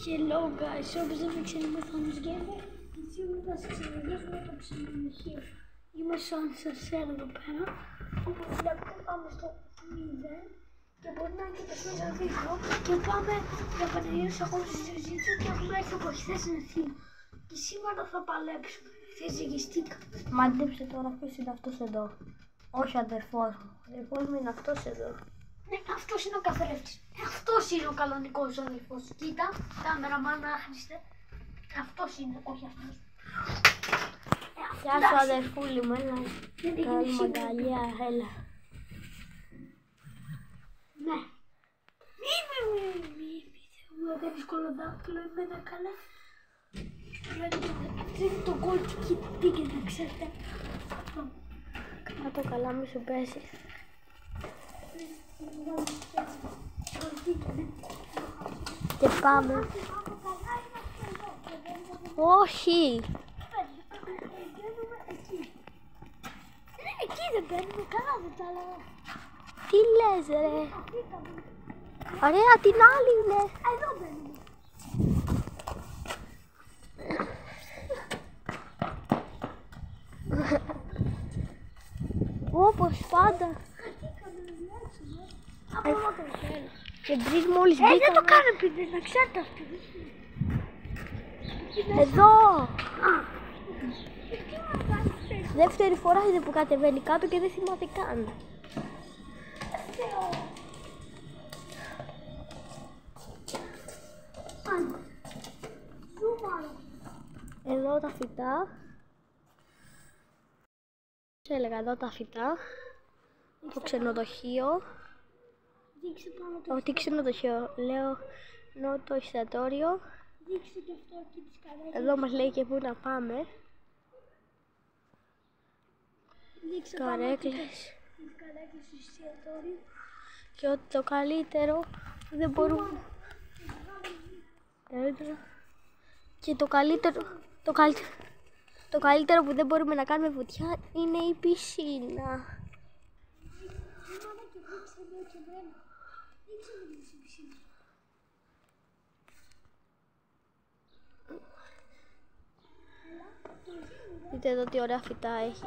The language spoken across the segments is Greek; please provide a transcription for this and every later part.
Hello guys, όπως δεν με ξενομεθάνεις gamer και σήμερα θα σας εξηγήσουμε το ξενοδοχείο. Είμαι σαν σας εδώ πέρα, όπου βλέπετε πάμε στο 0 και μπορεί να είναι και το σωζαδίκο και πάμε για πανελλήνιους αγώνες στη συζήτηση και έχουμε έρθει από χθες στην Αθήνα. Και σήμερα θα παλέψουμε, χθες ζυγιστήκα. Μάντεψε τώρα ποιος είναι αυτός εδώ. Όχι αδερφός μου, αδερφός μου είναι αυτός εδώ. Ναι, αυτός είναι ο καθρέφτης. Αυτός είναι ο κανονικός αδερφός. Κοίτα, κάμερα μάνα άχρηστε. Αυτός είναι, όχι αυτός. Γεια σου αδερφούλη μου, έλα. Καλή μαγκαλιά, έλα. Ναι. Μη, Θεού, δεν δύσκολο δάχτυλο, εμένα καλά. Αυτό είναι το gold ticket, να ξέρετε. Να το καλά μου σου πέσει. Και πάμε. Όχι. Εκεί δεν παίρνουμε, καλά δεν τα λέω. Τι λες ρε. Ωραία, την άλλη είναι. Εδώ μπαίνουμε. Όπως πάντα. Και πριν μόλις μπήκαμε. Δεν το κάνω επειδή να ξέρετε αυτό. Εδώ. Δεύτερη φορά είναι που κατεβαίνει κάτω και δεν θυμάται καν. Εδώ τα φυτά. Τι έλεγα, εδώ τα φυτά. Το ξενοδοχείο. Δείξε πάνω το. Όχι ξενοδοχείο, λέω ενώ το εστιατόριο. Δείξε και αυτό εκεί τις καρέκλες. Εδώ μας λέει και πού να πάμε. Δείξε Καρέκλες. τις καρέκλες του εστιατόριου. Και ότι το καλύτερο δεν μπορούμε. Και το καλύτερο που δεν μπορούμε να κάνουμε βουτιά είναι η πισίνα. Δείτε εδώ τι ωραία φυτά έχει.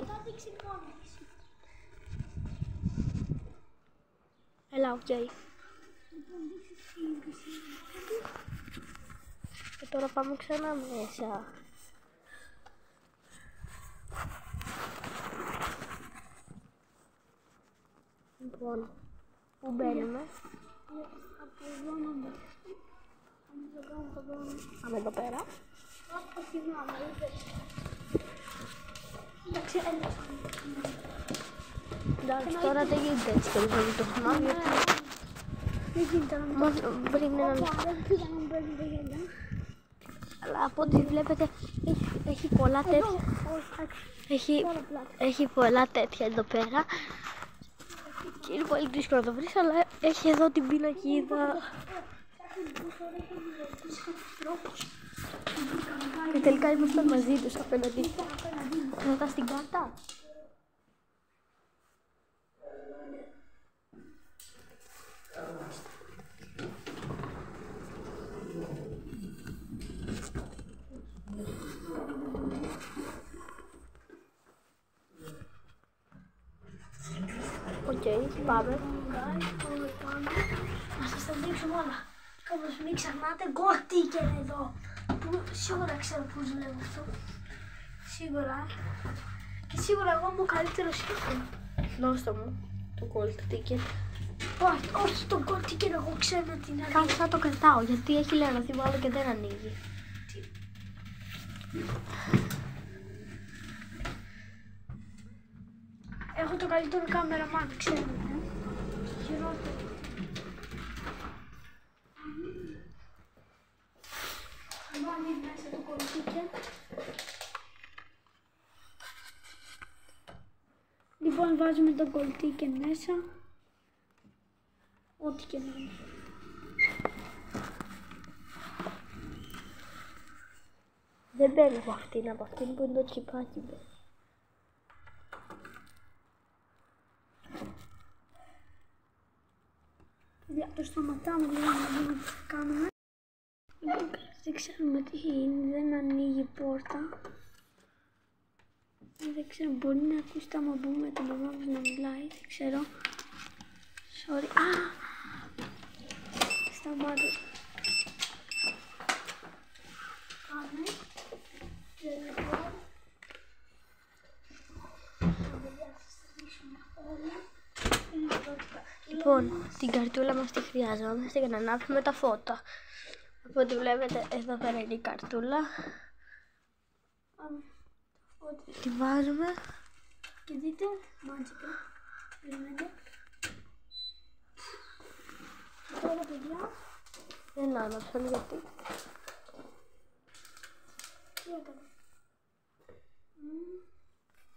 Έλα, οκ. Και τώρα πάμε ξανά μέσα. Λοιπόν, πού μπαίνουμε? Από εδώ να μπω. Πάμε εδώ πέρα. Από θυμάμαι, εντάξει, Εντάξει, τώρα δεν γίνεται έτσι και δεν το θυμάμαι. δεν γίνεται να μην Πριν έναν... δεν πήγα να μου παίρνει τα γυαλιά. Αλλά από ό,τι βλέπετε έχει πολλά τέτοια. Έχει πολλά τέτοια εδώ πέρα. Και είναι πολύ δύσκολο να το βρεις, αλλά έχει εδώ την πινακίδα. Και τελικά ήμασταν μαζί τους απέναντι. Κρατάς στην κάρτα. Οκ, πάμε. Να σας τα δείξουμε όλα. Όπως μην ξεχνάτε, gold ticket εδώ. Σίγουρα ξέρω πώς λέμε αυτό. Σίγουρα. Και σίγουρα εγώ είμαι ο καλύτερος σύμφωνα. Δώστε μου το gold ticket. Όχι το gold ticket, εγώ ξέρω την αλήθεια. Κάτω θα το κρατάω, γιατί έχει λερωθεί μάλλον και δεν ανοίγει. Έχω το καλύτερο κάμεραμάν, ξέρω. Χειρότερο. Βάλει μέσα το gold ticket. Λοιπόν, βάζουμε το gold ticket μέσα. Ό,τι και να είναι. Δεν μπαίνει από αυτήν που είναι το τσιπάκι. Το σταματάμε λίγο να δούμε τι θα κάνουμε. ξέρουμε τι είναι, δεν ανοίγει η πόρτα. Δεν ξέρω, μπορεί να ακούσετε άμα μπούμε την μαμά μας να μιλάει, δεν ξέρω. Sorry. Σταμάτησε. Πάμε. Λοιπόν, την καρτούλα μας τη χρειάζομαστε για να ανάψουμε τα φώτα. Οπότε βλέπετε εδώ πέρα είναι η καρτούλα. Τη βάζουμε. Και δείτε, μάτζικα. Περιμένετε. Και τώρα παιδιά. Δεν άναψαν γιατί. Τι έκανα.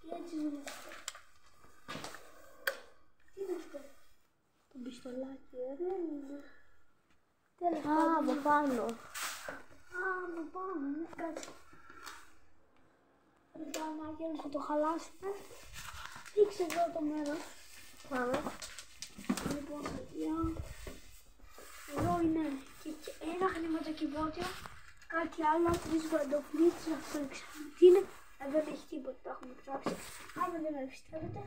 Και έτσι ζούμε. Τι είναι αυτό. Το πιστολάκι, Δεν είναι. από πάνω. Από πάνω, ναι, κάτσε. Λοιπόν, Άγγελ, θα το χαλάσουμε. Δείξε εδώ το μέρος. Πάμε. Λοιπόν, παιδιά. Εδώ είναι και ένα χρηματοκιβώτιο. Κάτι άλλο, 3 βαντοφλίτσες, αυτό δεν ξέρουμε τι είναι. Δεν έχει τίποτα, το έχουμε ψάξει. Άμα δεν με πιστεύετε.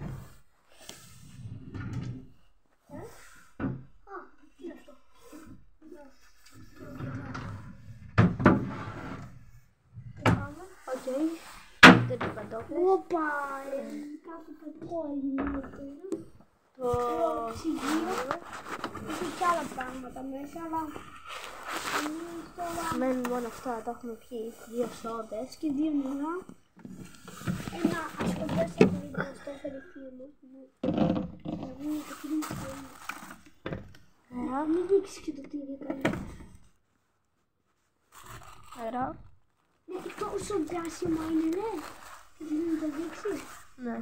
Τι είναι αυτό. Οκ. Δεν το παντόφλες. Όπα, κάτι παιδικό έγινε εδώ. Το ψυγείο. Έχει και άλλα πράγματα μέσα, αλλά εμείς τώρα μένουν μόνο αυτά, τα έχουμε πιει. 2 σόδες. και 2 νερά. Ένα ασκοπιαστικό λίγο στο έφερε φίλος μου. Εγώ είναι το κρίσιο. Μην δείξεις και το τι είναι καλύτερα. Αέρα. Ναι, τόσο διάσημα είναι, ναι. Και δεν είναι το δείξεις. Ναι.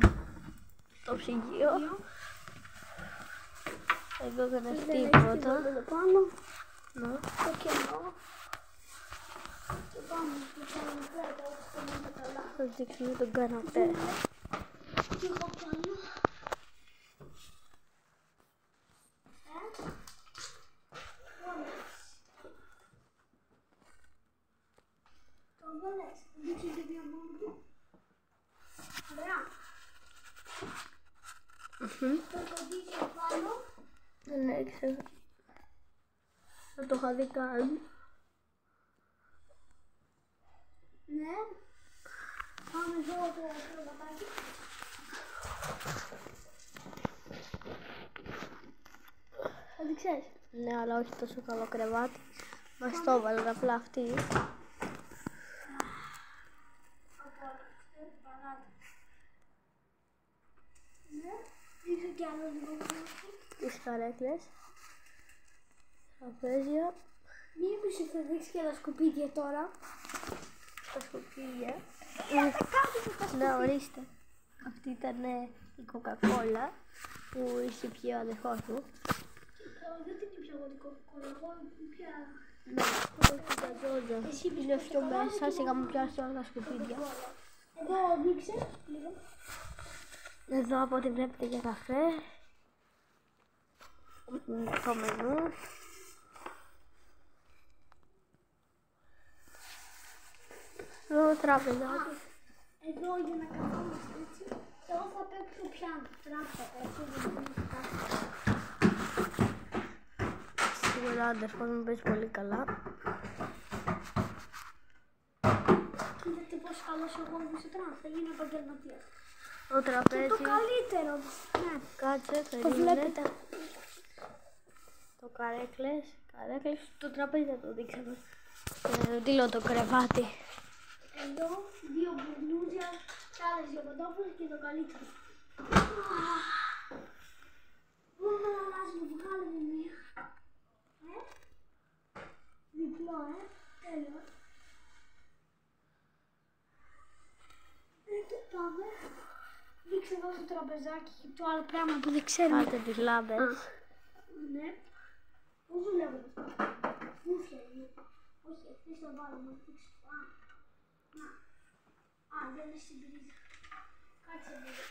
Το ψυγείο. Εδώ δεν έχει Δεν έχει τίποτα. εδώ πάνω. Ναι. Το κενό. Και πάμε και πάμε πέρα, ώστε να είναι καλά. Θα δείξουμε τον καναπέ. Και εγώ πάνω. Το δόλες, δείξε και δύο μόνο του. Ωραία. Το κοντίτσιο πάνω. Ναι, ξέρω. Θα το είχα δει καν. Ναι. Πάμε εδώ το κρεβατάκι. Θα δείξες. Ναι, αλλά όχι τόσο καλό κρεβάτι. Μας το έβαλαν απλά αυτοί. Ναι. Δείξε κι άλλο λίγο. Τις καρέκλες. Τραπέζια. Μήπως θα δείξει και τα σκουπίδια τώρα. Τα σκουπίδια. Κάτω τα σκουπίδια. Ναι, ορίστε. Αυτή ήταν η κοκακόλα που είχε πιει ο αδερφός μου. Δεν την ήπια εγώ την κοκακόλα. Εγώ πια. Ναι, όχι τα ζώδια. Εσύ πεις Είναι πιο μέσα, σιγά μου πιάσει όλα τα σκουπίδια. Εδώ δείξε λίγο. Εδώ από ό,τι βλέπετε για καφέ. Το μενού. Εδώ τράπεζα. Εδώ για να καθόμαστε έτσι. Εγώ θα παίξω πιάνο. Τράπεζα έτσι. Σίγουρα ο αδερφός μου παίζει πολύ καλά. Είδατε πόσο καλός εγώ είμαι στο τράπεζα. Θα γίνω επαγγελματίας. Το τραπέζι. Το καλύτερο. Ναι. Κάτσε, Το περίμενε. βλέπετε. Το καρέκλες. Το τραπέζι δεν το δείξαμε. Τι λέω, το κρεβάτι. Εδώ 2 μπουρνούζια και άλλες 2 παντόφλες και το καλύτερο. Μπορούμε να αλλάζουμε, βγάλουμε μία. Διπλό, τέλος. Πάμε. Δείξε εδώ στο τραπεζάκι και το άλλο πράγμα που δεν ξέρουμε. Πάτε τις λάμπες. Ναι. Πώς δουλεύουν αυτά. Μούφια είναι. Όχι, αυτές το βάλουμε. Δεν είναι στην πρίζα. Κάτσε λίγο.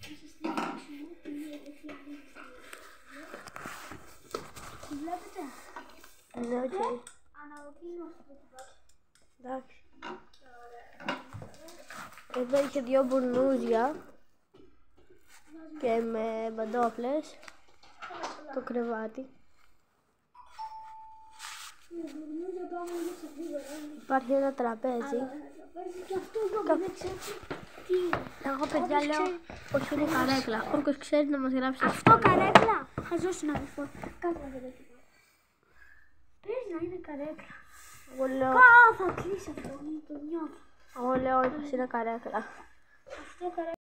Θα σας την δείξουμε. Είναι η φιαλίτσα. Τη βλέπετε. Ναι, οκ. Αναλογίνω αυτό το πράγμα. Εντάξει. Εδώ είχε δύο μπουρνούζια και με παντόφλες το κρεβάτι. Υπάρχει ένα τραπέζι. Και αυτό εδώ δεν ξέρω τι είναι. Εγώ παιδιά λέω όχι είναι καρέκλα. Όποιος ξέρει να μας γράψει. Αυτό καρέκλα. Χαζός συνάδελφος. Κάτω να δω. Πες να είναι καρέκλα. Εγώ λέω, Θα κλείσει αυτό. Το νιώθω. εγώ λέω όχι είναι καρέκλα. Αυτό καρέκλα.